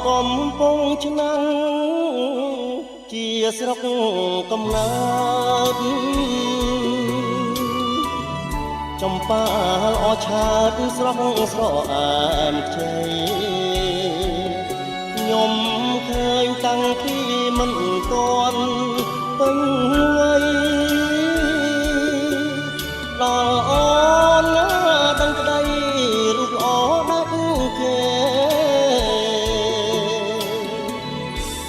កំពង់ឆ្នាំងជាស្រុកកំណើតចំប៉ាអឆើតស្រស់ស្រអែមខ្ចីខ្ញុំឃើញតាំងពីមិនទាន់ពេញវ័យដល់អូនណាដឹងក្តីរូបល្អដាច់គេ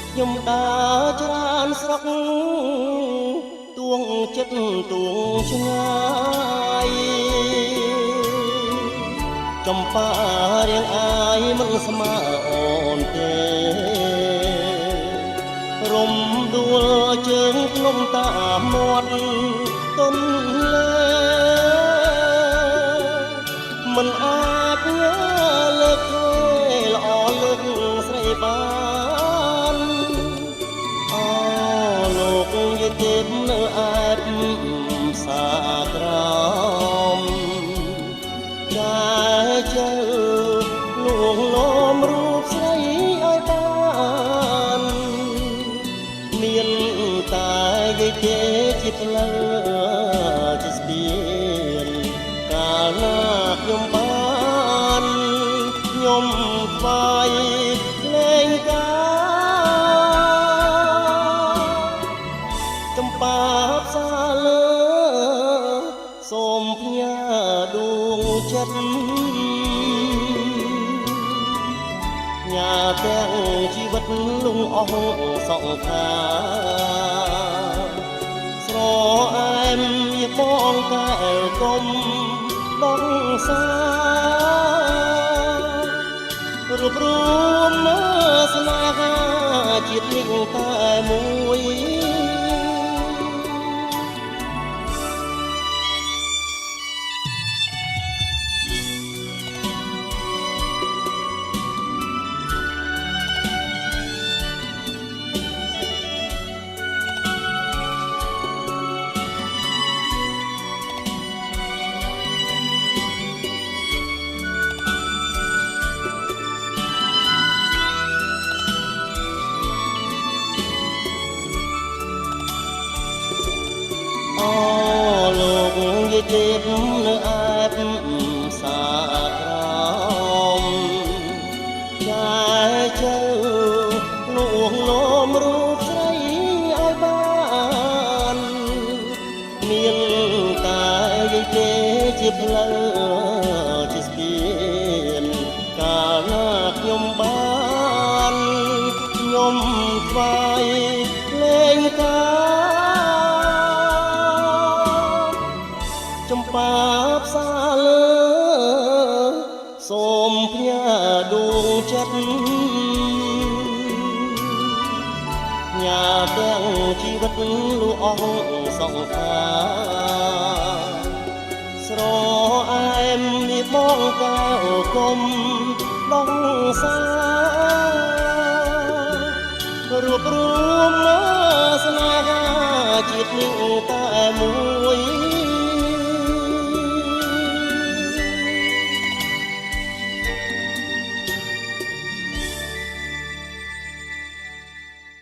ខ្ញុំដើរច្រើនស្រុកទួងចិត្តទួងឆ្ងាយចំប៉ារៀងអាយមិនស្មើអូនទេរំដួលជើងភ្នំតាមមាត់ទន្លេមិនអាចញើលើកធ្វើល្អលើកស្រីបានអូលោកយាយទេពនៅអែបសាក្រមតែជើលួងលោមរូបស្រីឲ្យបានមានតែយាយទេជាផ្លូវជាស្ពានកាលណាខ្ញុំបានខ្ញុំថ្វាយលេងកាចំប៉ាផ្សាលើសូមផ្ញើដួងចិត្តញ៉ាទាំងជីវិតលងអស់សង្ខារស្រអែមជាបងកែវកុំដងសារួបរួមស្នេហាជាតិនេះតែមួយអូលោកយាយទេពនៅអែបសាក្រមចាជើលួងលោមរូបស្រីឲ្យបានមានតែយាយទេជាផ្លូវជាស្ពានកាលណាខ្ញុំបានខ្ញុំថ្វាយលេងកាចំប៉ាផ្សាលើសូមផ្ញើដួងចិត្តញ៉ាទាំងជីវិតលូអស់សង្ខារស្រអែមមានបងកៅគុំដងសារួបរួមស្នេហាជាតិនេះតែមួយ